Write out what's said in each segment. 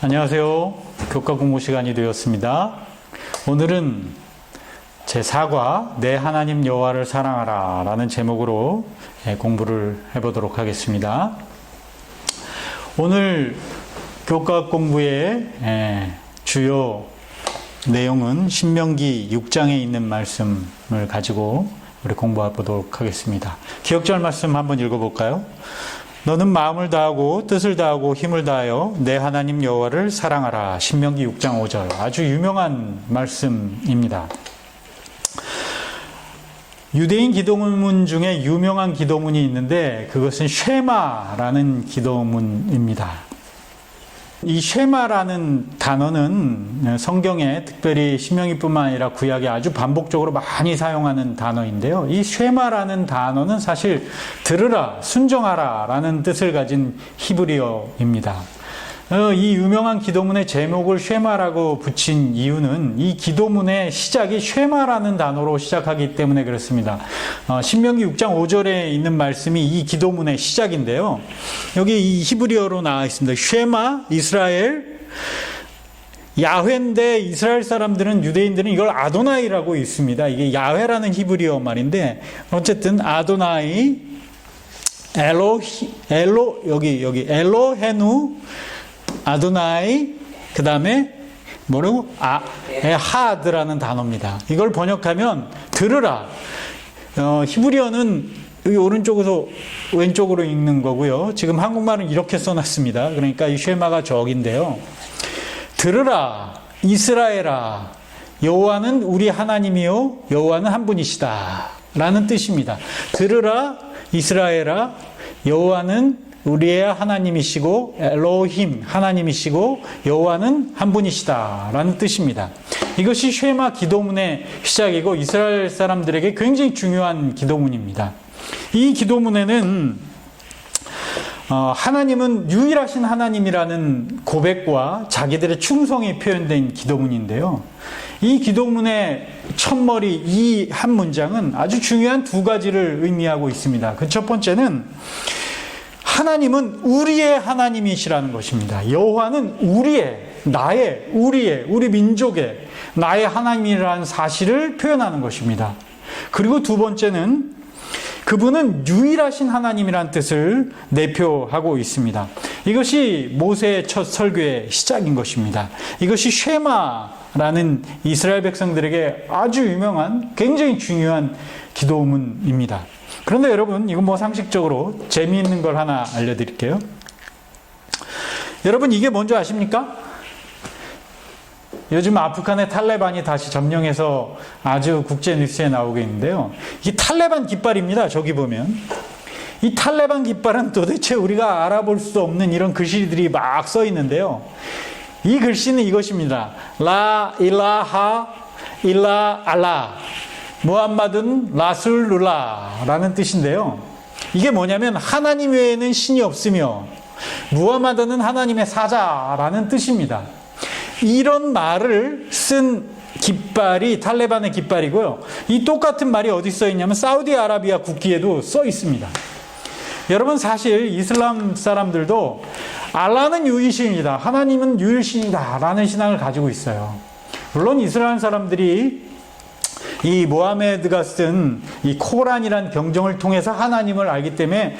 안녕하세요. 교과 공부 시간이 되었습니다. 오늘은 제4과 내 하나님 여호와를 사랑하라 라는 제목으로 공부를 해보도록 하겠습니다. 오늘 교과 공부의 주요 내용은 신명기 6장에 있는 말씀을 가지고 우리 공부해 보도록 하겠습니다. 기억절 말씀 한번 읽어볼까요? 너는 마음을 다하고 뜻을 다하고 힘을 다하여 내 하나님 여호와를 사랑하라. 신명기 6장 5절. 아주 유명한 말씀입니다. 유대인 기도문 중에 유명한 기도문이 있는데 그것은 쉐마라는 기도문입니다. 이 쉐마라는 단어는 성경에 특별히 신명기뿐만 아니라 구약에 아주 반복적으로 많이 사용하는 단어인데요. 이 쉐마라는 단어는 사실 들으라, 순종하라 라는 뜻을 가진 히브리어입니다. 이 유명한 기도문의 제목을 쉐마라고 붙인 이유는 이 기도문의 시작이 쉐마라는 단어로 시작하기 때문에 그렇습니다. 신명기 6장 5절에 있는 말씀이 이 기도문의 시작인데요. 여기 이 히브리어로 나와 있습니다. 쉐마 이스라엘. 야훼인데 이스라엘 사람들은, 유대인들은 이걸 아도나이라고 읽습니다. 이게 야훼라는 히브리어 말인데 어쨌든 아도나이 여기 엘로헤누 아도나이, 그 다음에 뭐라고? 에하드라는 단어입니다. 이걸 번역하면 들으라. 히브리어는 여기 오른쪽에서 왼쪽으로 읽는 거고요. 지금 한국말은 이렇게 써놨습니다. 그러니까 이 쉐마가 저긴데요. 들으라 이스라엘아, 여호와는 우리 하나님이요 여호와는 한 분이시다 라는 뜻입니다. 들으라 이스라엘아, 여호와는 우리의 하나님이시고 엘로힘 하나님이시고 여호와는 한 분이시다 라는 뜻입니다. 이것이 쉐마 기도문의 시작이고 이스라엘 사람들에게 굉장히 중요한 기도문입니다. 이 기도문에는 하나님은 유일하신 하나님이라는 고백과 자기들의 충성이 표현된 기도문인데요. 이 기도문의 첫머리 이 한 문장은 아주 중요한 두 가지를 의미하고 있습니다. 그 첫 번째는 하나님은 우리의 하나님이시라는 것입니다. 여호와는 우리 민족의, 나의 하나님이라는 사실을 표현하는 것입니다. 그리고 두 번째는 그분은 유일하신 하나님이라는 뜻을 내표하고 있습니다. 이것이 모세의 첫 설교의 시작인 것입니다. 이것이 쉐마라는 이스라엘 백성들에게 아주 유명한, 굉장히 중요한 기도문입니다. 그런데 여러분, 이건 상식적으로 재미있는 걸 하나 알려드릴게요. 여러분, 이게 뭔지 아십니까? 요즘 아프간의 탈레반이 다시 점령해서 아주 국제 뉴스에 나오고 있는데요. 이 탈레반 깃발입니다. 저기 보면. 이 탈레반 깃발은 도대체 우리가 알아볼 수 없는 이런 글씨들이 막 써 있는데요. 이 글씨는 이것입니다. 라 일라하 일라 알라 무함마든 라술룰라 라는 뜻인데요. 이게 뭐냐면 하나님 외에는 신이 없으며 무함마드는 하나님의 사자라는 뜻입니다. 이런 말을 쓴 깃발이 탈레반의 깃발이고요. 이 똑같은 말이 어디 써 있냐면 사우디아라비아 국기에도 써 있습니다. 여러분, 사실 이슬람 사람들도 알라는 유일신이다, 하나님은 유일신이다 라는 신앙을 가지고 있어요. 물론 이슬람 사람들이 이 모하메드가 쓴 이 코란이라는 경전을 통해서 하나님을 알기 때문에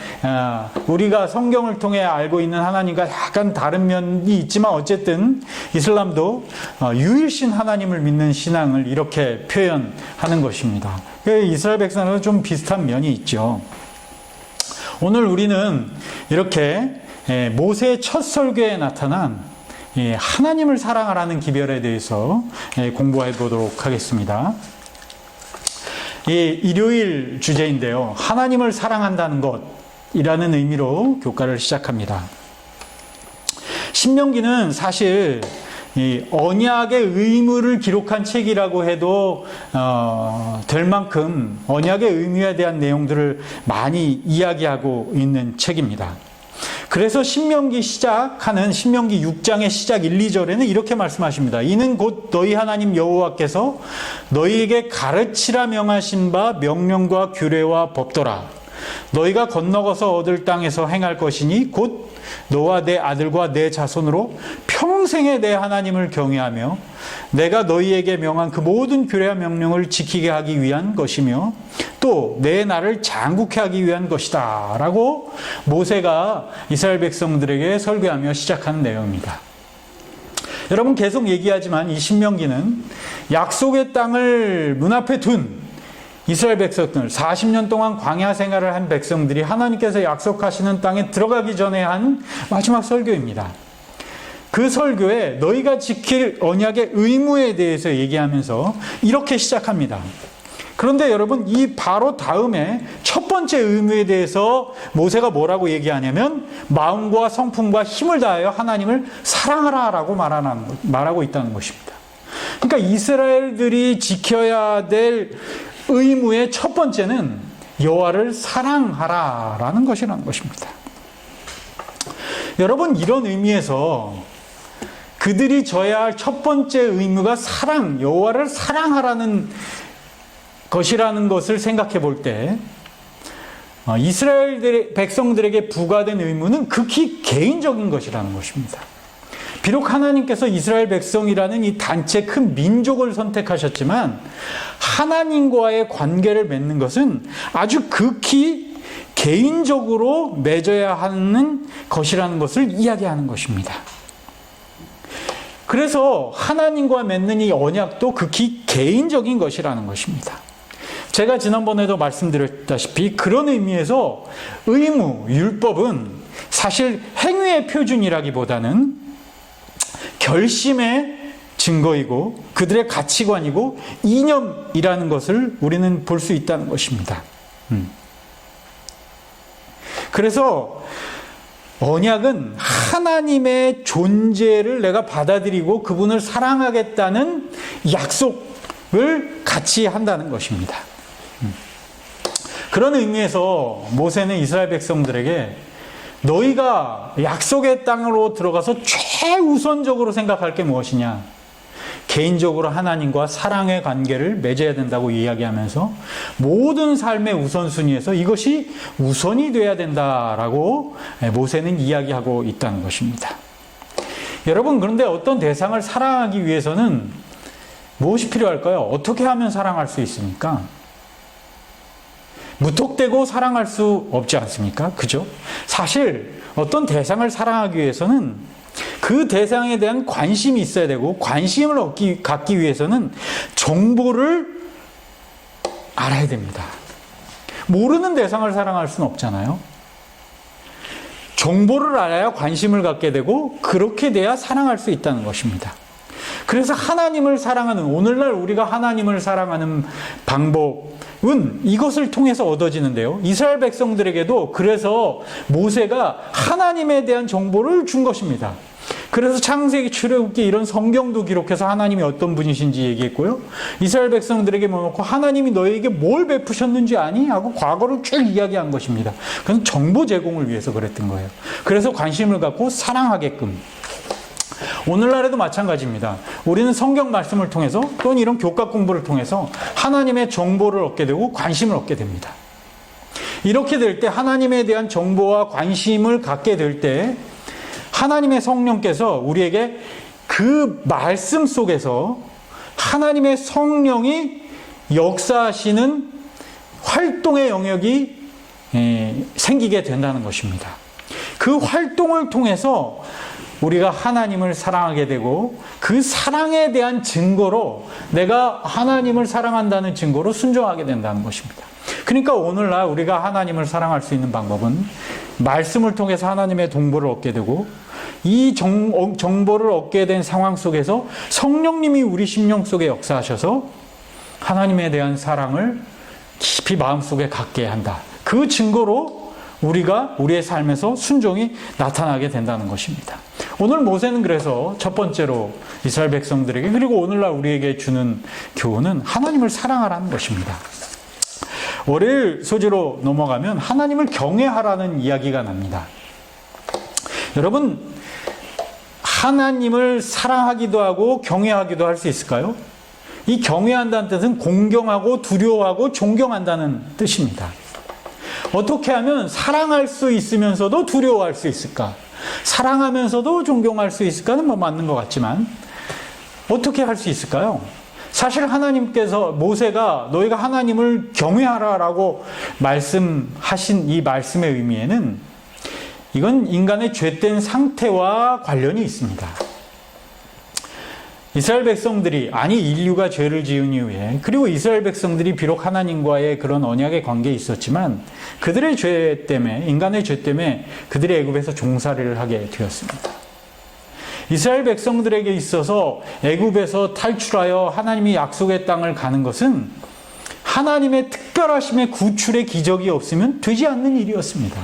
우리가 성경을 통해 알고 있는 하나님과 약간 다른 면이 있지만 어쨌든 이슬람도 유일신 하나님을 믿는 신앙을 이렇게 표현하는 것입니다. 이스라엘 백성은 좀 비슷한 면이 있죠. 오늘 우리는 이렇게 모세의 첫 설교에 나타난 하나님을 사랑하라는 기별에 대해서 공부해 보도록 하겠습니다. 일요일 주제인데요. 하나님을 사랑한다는 것이라는 의미로 교과를 시작합니다. 신명기는 사실 언약의 의무를 기록한 책이라고 해도 될 만큼 언약의 의무에 대한 내용들을 많이 이야기하고 있는 책입니다. 그래서 신명기 6장의 시작 1, 2절에는 이렇게 말씀하십니다. 이는 곧 너희 하나님 여호와께서 너희에게 가르치라 명하신 바 명령과 규례와 법도라. 너희가 건너가서 얻을 땅에서 행할 것이니 곧 너와 내 아들과 내 자손으로 평생에 내 하나님을 경외하며 내가 너희에게 명한 그 모든 규례와 명령을 지키게 하기 위한 것이며 또 내 나라를 장국케 하기 위한 것이다 라고 모세가 이스라엘 백성들에게 설교하며 시작하는 내용입니다. 여러분, 계속 얘기하지만 이 신명기는 약속의 땅을 문 앞에 둔 이스라엘 백성들, 40년 동안 광야 생활을 한 백성들이 하나님께서 약속하시는 땅에 들어가기 전에 한 마지막 설교입니다. 그 설교에 너희가 지킬 언약의 의무에 대해서 얘기하면서 이렇게 시작합니다. 그런데 여러분, 이 바로 다음에 첫 번째 의무에 대해서 모세가 뭐라고 얘기하냐면 마음과 성품과 힘을 다하여 하나님을 사랑하라라고 말하고 있다는 것입니다. 그러니까 이스라엘들이 지켜야 될 의무의 첫 번째는 여호와를 사랑하라라는 것이라는 것입니다. 여러분, 이런 의미에서 그들이 져야 할 첫 번째 의무가 여호와를 사랑하라는 것이라는 것을 생각해 볼 때 이스라엘 백성들에게 부과된 의무는 극히 개인적인 것이라는 것입니다. 비록 하나님께서 이스라엘 백성이라는 이 단체 큰 민족을 선택하셨지만 하나님과의 관계를 맺는 것은 아주 극히 개인적으로 맺어야 하는 것이라는 것을 이야기하는 것입니다. 그래서 하나님과 맺는 이 언약도 극히 개인적인 것이라는 것입니다. 제가 지난번에도 말씀드렸다시피 그런 의미에서 의무, 율법은 사실 행위의 표준이라기보다는 결심의 증거이고 그들의 가치관이고 이념이라는 것을 우리는 볼 수 있다는 것입니다. 그래서 언약은 하나님의 존재를 내가 받아들이고 그분을 사랑하겠다는 약속을 같이 한다는 것입니다. 그런 의미에서 모세는 이스라엘 백성들에게 너희가 약속의 땅으로 들어가서 최우선적으로 생각할 게 무엇이냐? 개인적으로 하나님과 사랑의 관계를 맺어야 된다고 이야기하면서 모든 삶의 우선순위에서 이것이 우선이 돼야 된다라고 모세는 이야기하고 있다는 것입니다. 여러분, 그런데 어떤 대상을 사랑하기 위해서는 무엇이 필요할까요? 어떻게 하면 사랑할 수 있습니까? 무턱대고 사랑할 수 없지 않습니까? 그죠? 사실 어떤 대상을 사랑하기 위해서는 그 대상에 대한 관심이 있어야 되고 관심을 갖기 위해서는 정보를 알아야 됩니다. 모르는 대상을 사랑할 수는 없잖아요. 정보를 알아야 관심을 갖게 되고 그렇게 돼야 사랑할 수 있다는 것입니다. 그래서 하나님을 사랑하는, 오늘날 우리가 하나님을 사랑하는 방법은 이것을 통해서 얻어지는데요. 이스라엘 백성들에게도 그래서 모세가 하나님에 대한 정보를 준 것입니다. 그래서 창세기, 출애굽기 이런 성경도 기록해서 하나님이 어떤 분이신지 얘기했고요. 이스라엘 백성들에게 모아놓고 하나님이 너희에게 뭘 베푸셨는지 아니? 하고 과거를 쭉 이야기한 것입니다. 그건 정보 제공을 위해서 그랬던 거예요. 그래서 관심을 갖고 사랑하게끔. 오늘날에도 마찬가지입니다. 우리는 성경 말씀을 통해서 또는 이런 교과 공부를 통해서 하나님의 정보를 얻게 되고 관심을 얻게 됩니다. 이렇게 될 때 하나님에 대한 정보와 관심을 갖게 될 때 하나님의 성령께서 우리에게 그 말씀 속에서 하나님의 성령이 역사하시는 활동의 영역이 생기게 된다는 것입니다. 그 활동을 통해서 우리가 하나님을 사랑하게 되고 그 사랑에 대한 증거로 내가 하나님을 사랑한다는 증거로 순종하게 된다는 것입니다. 그러니까 오늘날 우리가 하나님을 사랑할 수 있는 방법은 말씀을 통해서 하나님의 정보를 얻게 되고 이 정보를 얻게 된 상황 속에서 성령님이 우리 심령 속에 역사하셔서 하나님에 대한 사랑을 깊이 마음속에 갖게 한다. 그 증거로 우리가 우리의 삶에서 순종이 나타나게 된다는 것입니다. 오늘 모세는 그래서 첫 번째로 이스라엘 백성들에게 그리고 오늘날 우리에게 주는 교훈은 하나님을 사랑하라는 것입니다. 월요일 소재로 넘어가면 하나님을 경외하라는 이야기가 납니다. 여러분, 하나님을 사랑하기도 하고 경외하기도 할 수 있을까요? 이 경외한다는 뜻은 공경하고 두려워하고 존경한다는 뜻입니다. 어떻게 하면 사랑할 수 있으면서도 두려워할 수 있을까? 사랑하면서도 존경할 수 있을까는 뭐 맞는 것 같지만 어떻게 할 수 있을까요? 사실 하나님께서 모세가 너희가 하나님을 경외하라라고 말씀하신 이 말씀의 의미에는 이건 인간의 죄된 상태와 관련이 있습니다. 이스라엘 백성들이, 아니 인류가 죄를 지은 이후에, 그리고 이스라엘 백성들이 비록 하나님과의 그런 언약의 관계에 있었지만 그들의 죄 때문에, 인간의 죄 때문에 그들이 애굽에서 종살이를 하게 되었습니다. 이스라엘 백성들에게 있어서 애굽에서 탈출하여 하나님이 약속의 땅을 가는 것은 하나님의 특별하심의 구출의 기적이 없으면 되지 않는 일이었습니다.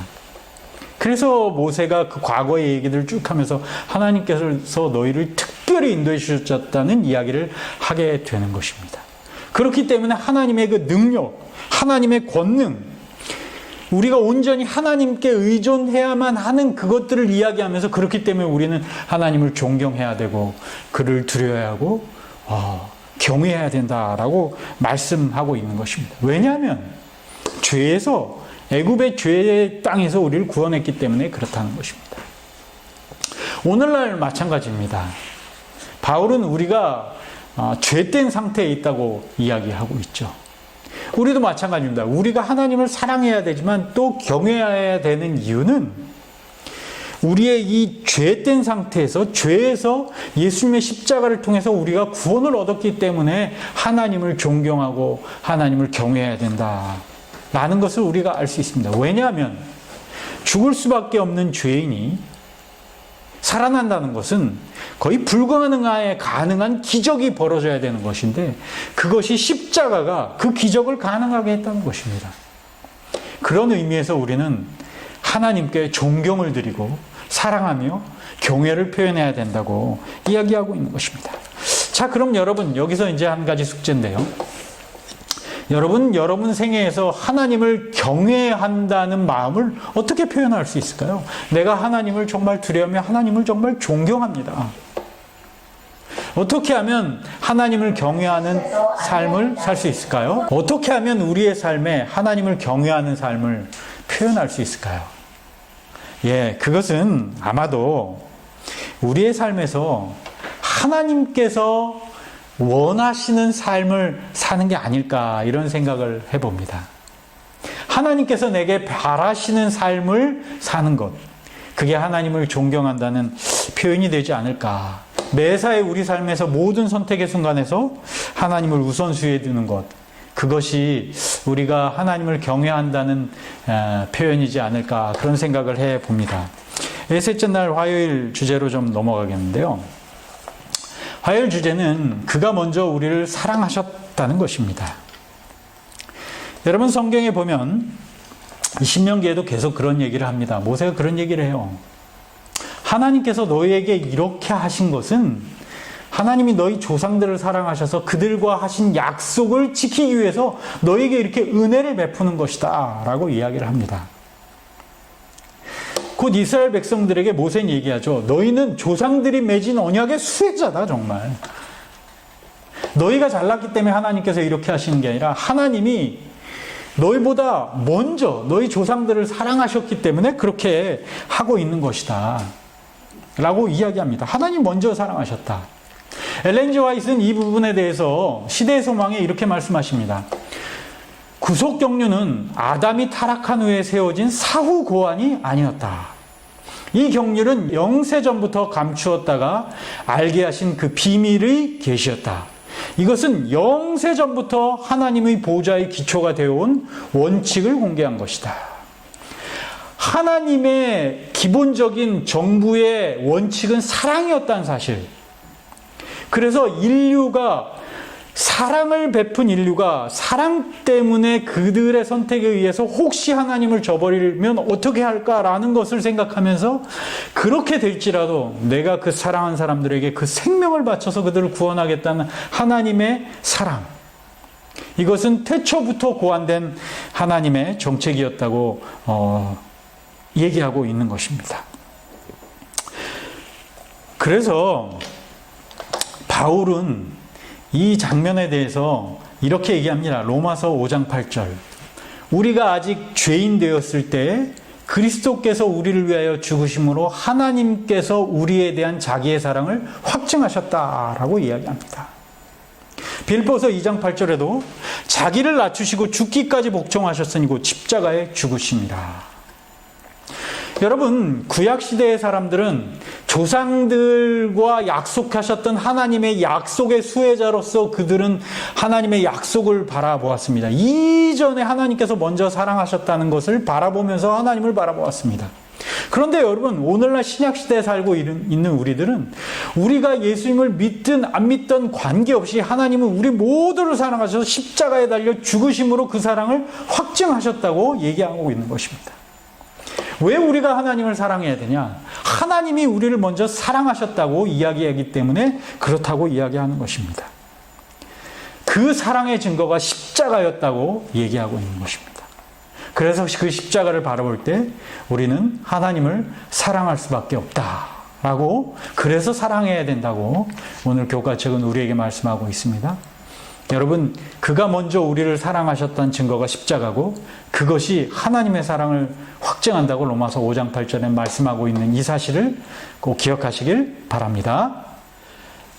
그래서 모세가 그 과거의 얘기들을 쭉 하면서 하나님께서 너희를 특별히 인도해 주셨다는 이야기를 하게 되는 것입니다. 그렇기 때문에 하나님의 그 능력, 하나님의 권능, 우리가 온전히 하나님께 의존해야만 하는 그것들을 이야기하면서, 그렇기 때문에 우리는 하나님을 존경해야 되고 그를 두려워야 하고 경외해야 된다라고 말씀하고 있는 것입니다. 왜냐하면 죄에서, 애굽의 죄의 땅에서 우리를 구원했기 때문에 그렇다는 것입니다. 오늘날 마찬가지입니다. 바울은 우리가 죄된 상태에 있다고 이야기하고 있죠. 우리도 마찬가지입니다. 우리가 하나님을 사랑해야 되지만 또 경외해야 되는 이유는 우리의 이 죄된 상태에서, 죄에서 예수님의 십자가를 통해서 우리가 구원을 얻었기 때문에 하나님을 존경하고 하나님을 경외해야 된다 라는 것을 우리가 알 수 있습니다. 왜냐하면 죽을 수밖에 없는 죄인이 살아난다는 것은 거의 불가능에 가능한 기적이 벌어져야 되는 것인데, 그것이 십자가가 그 기적을 가능하게 했다는 것입니다. 그런 의미에서 우리는 하나님께 존경을 드리고 사랑하며 경외를 표현해야 된다고 이야기하고 있는 것입니다. 자, 그럼 여러분, 여기서 이제 한 가지 숙제인데요. 여러분 생애에서 하나님을 경외한다는 마음을 어떻게 표현할 수 있을까요? 내가 하나님을 정말 두려워하며 하나님을 정말 존경합니다. 어떻게 하면 하나님을 경외하는 삶을 살 수 있을까요? 어떻게 하면 우리의 삶에 하나님을 경외하는 삶을 표현할 수 있을까요? 그것은 아마도 우리의 삶에서 하나님께서 원하시는 삶을 사는 게 아닐까, 이런 생각을 해봅니다. 하나님께서 내게 바라시는 삶을 사는 것, 그게 하나님을 존경한다는 표현이 되지 않을까. 매사에 우리 삶에서 모든 선택의 순간에서 하나님을 우선순위에 두는 것, 그것이 우리가 하나님을 경외한다는 표현이지 않을까, 그런 생각을 해봅니다. 셋째 날 화요일 주제로 좀 넘어가겠는데요. 화요일 주제는 그가 먼저 우리를 사랑하셨다는 것입니다. 여러분, 성경에 보면 신명기에도 계속 그런 얘기를 합니다. 모세가 그런 얘기를 해요. 하나님께서 너희에게 이렇게 하신 것은 하나님이 너희 조상들을 사랑하셔서 그들과 하신 약속을 지키기 위해서 너희에게 이렇게 은혜를 베푸는 것이다 라고 이야기를 합니다. 곧 이스라엘 백성들에게 모세는 얘기하죠. 너희는 조상들이 맺은 언약의 수혜자다, 정말. 너희가 잘났기 때문에 하나님께서 이렇게 하시는 게 아니라 하나님이 너희보다 먼저 너희 조상들을 사랑하셨기 때문에 그렇게 하고 있는 것이다 라고 이야기합니다. 하나님 먼저 사랑하셨다. 엘렌 G. 화이트는 이 부분에 대해서 시대의 소망에 이렇게 말씀하십니다. 구속 경륜은 아담이 타락한 후에 세워진 사후 고안이 아니었다. 이 경륜은 영세전부터 감추었다가 알게 하신 그 비밀의 계시였다. 이것은 영세전부터 하나님의 보좌의 기초가 되어온 원칙을 공개한 것이다. 하나님의 기본적인 정부의 원칙은 사랑이었다는 사실. 그래서 사랑을 베푼 인류가 사랑 때문에 그들의 선택에 의해서 혹시 하나님을 저버리면 어떻게 할까라는 것을 생각하면서 그렇게 될지라도 내가 그 사랑한 사람들에게 그 생명을 바쳐서 그들을 구원하겠다는 하나님의 사랑. 이것은 태초부터 고안된 하나님의 정책이었다고 얘기하고 있는 것입니다. 그래서 바울은 이 장면에 대해서 이렇게 얘기합니다. 로마서 5장 8절. 우리가 아직 죄인 되었을 때 그리스도께서 우리를 위하여 죽으심으로 하나님께서 우리에 대한 자기의 사랑을 확증하셨다라고 이야기합니다. 빌립보서 2장 8절에도 자기를 낮추시고 죽기까지 복종하셨으니 곧 십자가에 죽으심이라. 여러분, 구약시대의 사람들은 조상들과 약속하셨던 하나님의 약속의 수혜자로서 그들은 하나님의 약속을 바라보았습니다. 이전에 하나님께서 먼저 사랑하셨다는 것을 바라보면서 하나님을 바라보았습니다. 그런데 여러분, 오늘날 신약시대에 살고 있는 우리들은 우리가 예수님을 믿든 안 믿든 관계없이 하나님은 우리 모두를 사랑하셔서 십자가에 달려 죽으심으로 그 사랑을 확증하셨다고 얘기하고 있는 것입니다. 왜 우리가 하나님을 사랑해야 되냐? 하나님이 우리를 먼저 사랑하셨다고 이야기하기 때문에 그렇다고 이야기하는 것입니다. 그 사랑의 증거가 십자가였다고 얘기하고 있는 것입니다. 그래서 그 십자가를 바라볼 때 우리는 하나님을 사랑할 수밖에 없다라고, 그래서 사랑해야 된다고 오늘 교과책은 우리에게 말씀하고 있습니다. 여러분, 그가 먼저 우리를 사랑하셨다는 증거가 십자가고 그것이 하나님의 사랑을 확증한다고 로마서 5장 8절에 말씀하고 있는 이 사실을 꼭 기억하시길 바랍니다.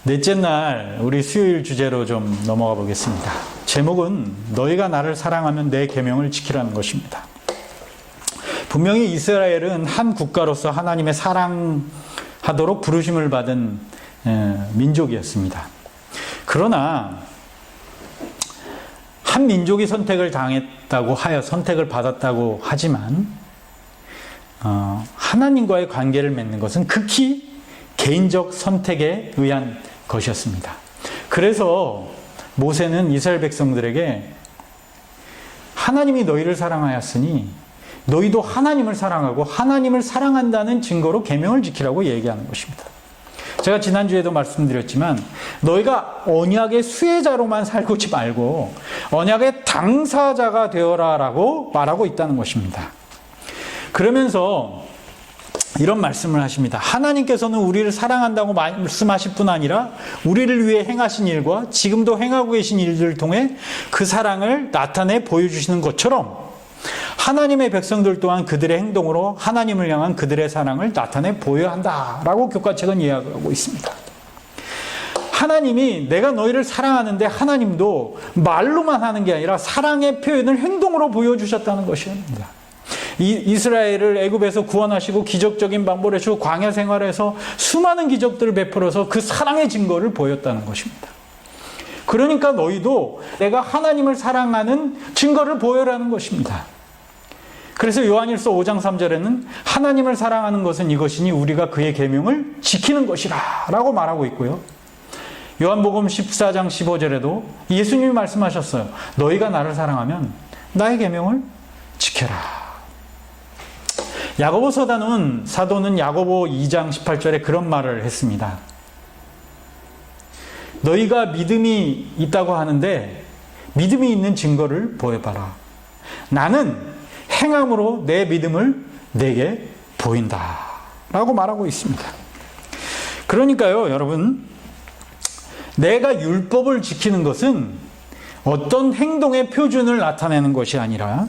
넷째 날 우리 수요일 주제로 좀 넘어가 보겠습니다. 제목은 너희가 나를 사랑하면 내 계명을 지키라는 것입니다. 분명히 이스라엘은 한 국가로서 하나님의 사랑하도록 부르심을 받은 민족이었습니다. 그러나 한 민족이 선택을 받았다고 하지만 하나님과의 관계를 맺는 것은 극히 개인적 선택에 의한 것이었습니다. 그래서 모세는 이스라엘 백성들에게 하나님이 너희를 사랑하였으니 너희도 하나님을 사랑하고 하나님을 사랑한다는 증거로 계명을 지키라고 얘기하는 것입니다. 제가 지난주에도 말씀드렸지만 너희가 언약의 수혜자로만 살고지 말고 언약의 당사자가 되어라라고 말하고 있다는 것입니다. 그러면서 이런 말씀을 하십니다. 하나님께서는 우리를 사랑한다고 말씀하실 뿐 아니라 우리를 위해 행하신 일과 지금도 행하고 계신 일들을 통해 그 사랑을 나타내 보여주시는 것처럼 하나님의 백성들 또한 그들의 행동으로 하나님을 향한 그들의 사랑을 나타내 보여야 한다라고 교과책은 이야기하고 있습니다. 하나님이 내가 너희를 사랑하는데 하나님도 말로만 하는 게 아니라 사랑의 표현을 행동으로 보여주셨다는 것입니다. 이스라엘을 애굽에서 구원하시고 기적적인 방법을 해주고 광야 생활에서 수많은 기적들을 베풀어서 그 사랑의 증거를 보였다는 것입니다. 그러니까 너희도 내가 하나님을 사랑하는 증거를 보여라는 것입니다. 그래서 요한일서 5장 3절에는 하나님을 사랑하는 것은 이것이니 우리가 그의 계명을 지키는 것이라 라고 말하고 있고요. 요한복음 14장 15절에도 예수님이 말씀하셨어요. 너희가 나를 사랑하면 나의 계명을 지켜라. 야고보 사도는 야고보 2장 18절에 그런 말을 했습니다. 너희가 믿음이 있다고 하는데 믿음이 있는 증거를 보여봐라. 나는 행함으로 내 믿음을 내게 보인다 라고 말하고 있습니다. 그러니까요, 여러분, 내가 율법을 지키는 것은 어떤 행동의 표준을 나타내는 것이 아니라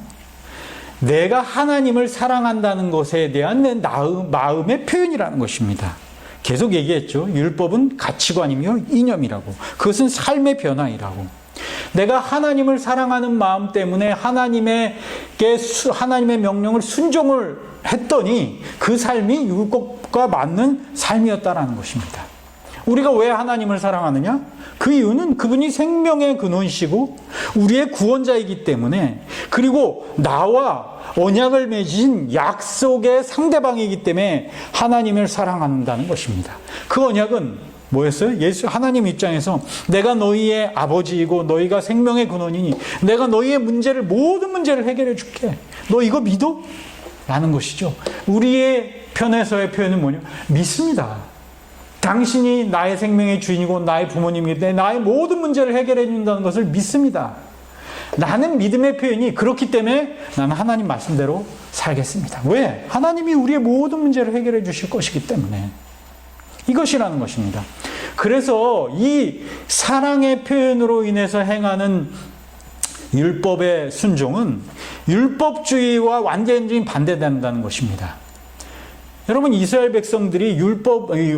내가 하나님을 사랑한다는 것에 대한 내 마음의 표현이라는 것입니다. 계속 얘기했죠. 율법은 가치관이며 이념이라고. 그것은 삶의 변화이라고. 내가 하나님을 사랑하는 마음 때문에 하나님의 명령을 순종을 했더니 그 삶이 율법과 맞는 삶이었다라는 것입니다. 우리가 왜 하나님을 사랑하느냐? 그 이유는 그분이 생명의 근원이시고 우리의 구원자이기 때문에, 그리고 나와 언약을 맺으신 약속의 상대방이기 때문에 하나님을 사랑한다는 것입니다. 그 언약은 뭐였어요? 하나님 입장에서 내가 너희의 아버지이고 너희가 생명의 근원이니 내가 너희의 모든 문제를 해결해 줄게. 너 이거 믿어? 라는 것이죠. 우리의 편에서의 표현은 뭐냐? 믿습니다. 당신이 나의 생명의 주인이고 나의 부모님이기 때문에 나의 모든 문제를 해결해 준다는 것을 믿습니다. 나는 믿음의 표현이 그렇기 때문에 나는 하나님 말씀대로 살겠습니다. 왜? 하나님이 우리의 모든 문제를 해결해 주실 것이기 때문에. 이것이라는 것입니다. 그래서 이 사랑의 표현으로 인해서 행하는 율법의 순종은 율법주의와 완전히 반대된다는 것입니다. 여러분, 이스라엘 백성들이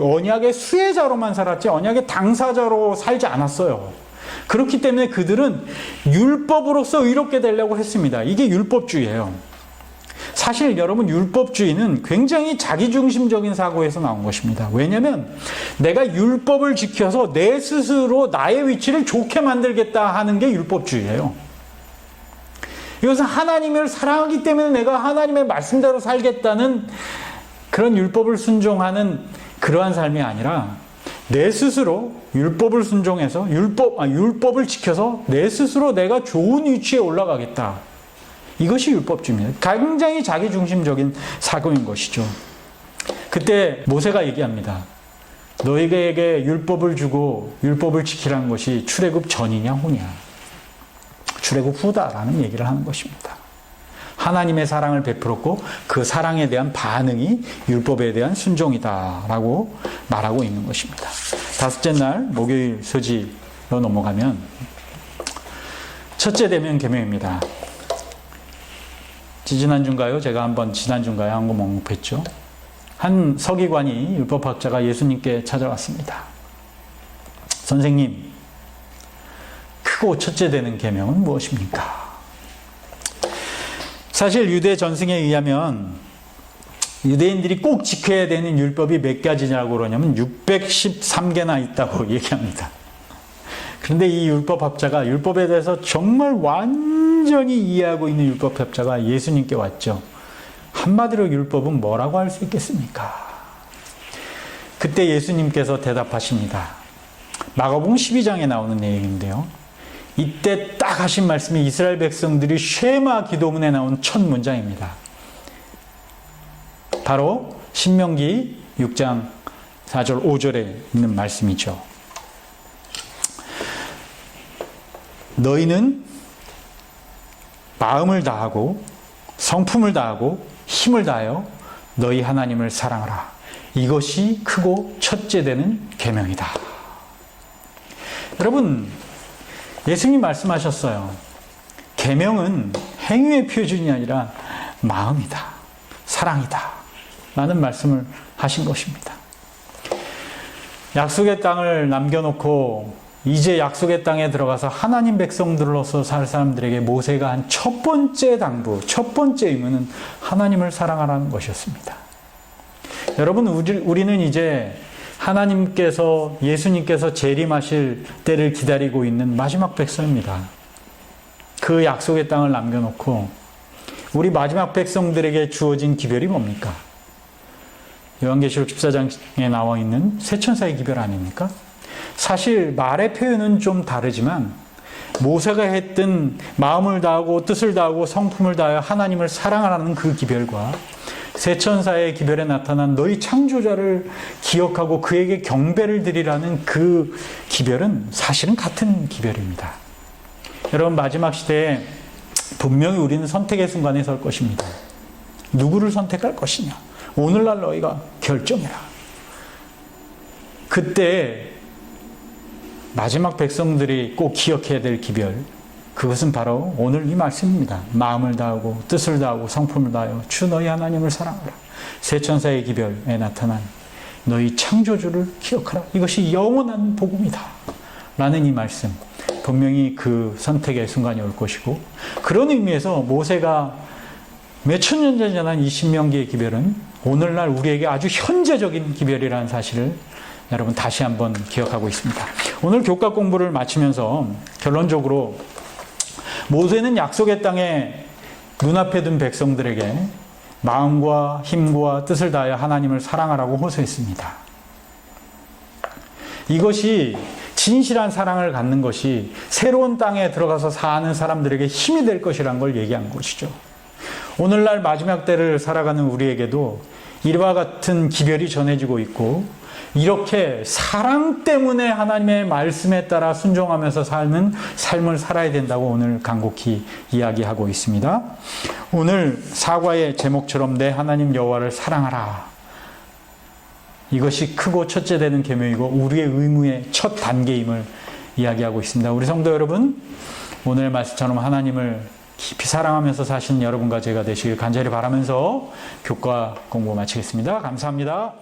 언약의 수혜자로만 살았지 언약의 당사자로 살지 않았어요. 그렇기 때문에 그들은 율법으로서 의롭게 되려고 했습니다. 이게 율법주의예요. 사실 여러분, 율법주의는 굉장히 자기중심적인 사고에서 나온 것입니다. 왜냐하면 내가 율법을 지켜서 내 스스로 나의 위치를 좋게 만들겠다 하는 게 율법주의예요. 이것은 하나님을 사랑하기 때문에 내가 하나님의 말씀대로 살겠다는 그런 율법을 순종하는 그러한 삶이 아니라 내 스스로 율법을 순종해서 율법을 지켜서 내 스스로 내가 좋은 위치에 올라가겠다. 이것이 율법주의입니다. 굉장히 자기중심적인 사고인 것이죠. 그때 모세가 얘기합니다. 너희에게 율법을 주고 율법을 지키라는 것이 출애굽 전이냐 후냐. 출애굽 후다라는 얘기를 하는 것입니다. 하나님의 사랑을 베풀었고 그 사랑에 대한 반응이 율법에 대한 순종이다라고 말하고 있는 것입니다. 다섯째 날 목요일 서지로 넘어가면 첫째 되면 계명입니다. 지난주인가요? 제가 한번 지난주인가요? 한 거 언급했죠. 한 서기관이 율법학자가 예수님께 찾아왔습니다. 선생님, 크고 첫째 되는 계명은 무엇입니까? 사실 유대 전승에 의하면 유대인들이 꼭 지켜야 되는 율법이 몇 가지냐고 그러냐면 613개나 있다고 얘기합니다. 그런데 이 율법학자가 율법에 대해서 정말 완전히 이해하고 있는 율법학자가 예수님께 왔죠. 한마디로 율법은 뭐라고 할 수 있겠습니까? 그때 예수님께서 대답하십니다. 마가복음 12장에 나오는 내용인데요. 이때 딱 하신 말씀이 이스라엘 백성들이 쉐마 기도문에 나온 첫 문장입니다. 바로 신명기 6장 4절 5절에 있는 말씀이죠. 너희는 마음을 다하고 성품을 다하고 힘을 다하여 너희 하나님을 사랑하라. 이것이 크고 첫째 되는 계명이다. 여러분, 예수님 말씀하셨어요. 계명은 행위의 표준이 아니라 마음이다. 사랑이다. 라는 말씀을 하신 것입니다. 약속의 땅을 남겨놓고 이제 약속의 땅에 들어가서 하나님 백성들로서 살 사람들에게 모세가 한 첫 번째 당부, 첫 번째 의무는 하나님을 사랑하라는 것이었습니다. 여러분, 우리는 이제 하나님께서, 예수님께서 재림하실 때를 기다리고 있는 마지막 백성입니다. 그 약속의 땅을 남겨놓고 우리 마지막 백성들에게 주어진 기별이 뭡니까? 요한계시록 14장에 나와 있는 세천사의 기별 아닙니까? 사실 말의 표현은 좀 다르지만 모세가 했던 마음을 다하고 뜻을 다하고 성품을 다하여 하나님을 사랑하라는 그 기별과 세천사의 기별에 나타난 너희 창조자를 기억하고 그에게 경배를 드리라는 그 기별은 사실은 같은 기별입니다. 여러분, 마지막 시대에 분명히 우리는 선택의 순간에 설 것입니다. 누구를 선택할 것이냐? 오늘날 너희가 결정해라. 그때 마지막 백성들이 꼭 기억해야 될 기별, 그것은 바로 오늘 이 말씀입니다. 마음을 다하고 뜻을 다하고 성품을 다하여 주 너희 하나님을 사랑하라. 세천사의 기별에 나타난 너희 창조주를 기억하라. 이것이 영원한 복음이다. 라는 이 말씀, 분명히 그 선택의 순간이 올 것이고, 그런 의미에서 모세가 몇천 년 전에 전한 이 신명기의 기별은 오늘날 우리에게 아주 현재적인 기별이라는 사실을 여러분 다시 한번 기억하고 있습니다. 오늘 교과 공부를 마치면서 결론적으로 모세는 약속의 땅에 눈앞에 둔 백성들에게 마음과 힘과 뜻을 다하여 하나님을 사랑하라고 호소했습니다. 이것이 진실한 사랑을 갖는 것이 새로운 땅에 들어가서 사는 사람들에게 힘이 될 것이라는 걸 얘기한 것이죠. 오늘날 마지막 때를 살아가는 우리에게도 이와 같은 기별이 전해지고 있고, 이렇게 사랑 때문에 하나님의 말씀에 따라 순종하면서 사는 삶을 살아야 된다고 오늘 간곡히 이야기하고 있습니다. 오늘 사과의 제목처럼 내 하나님 여호와를 사랑하라. 이것이 크고 첫째 되는 계명이고 우리의 의무의 첫 단계임을 이야기하고 있습니다. 우리 성도 여러분, 오늘 말씀처럼 하나님을 깊이 사랑하면서 사시는 여러분과 제가 되시길 간절히 바라면서 교과 공부 마치겠습니다. 감사합니다.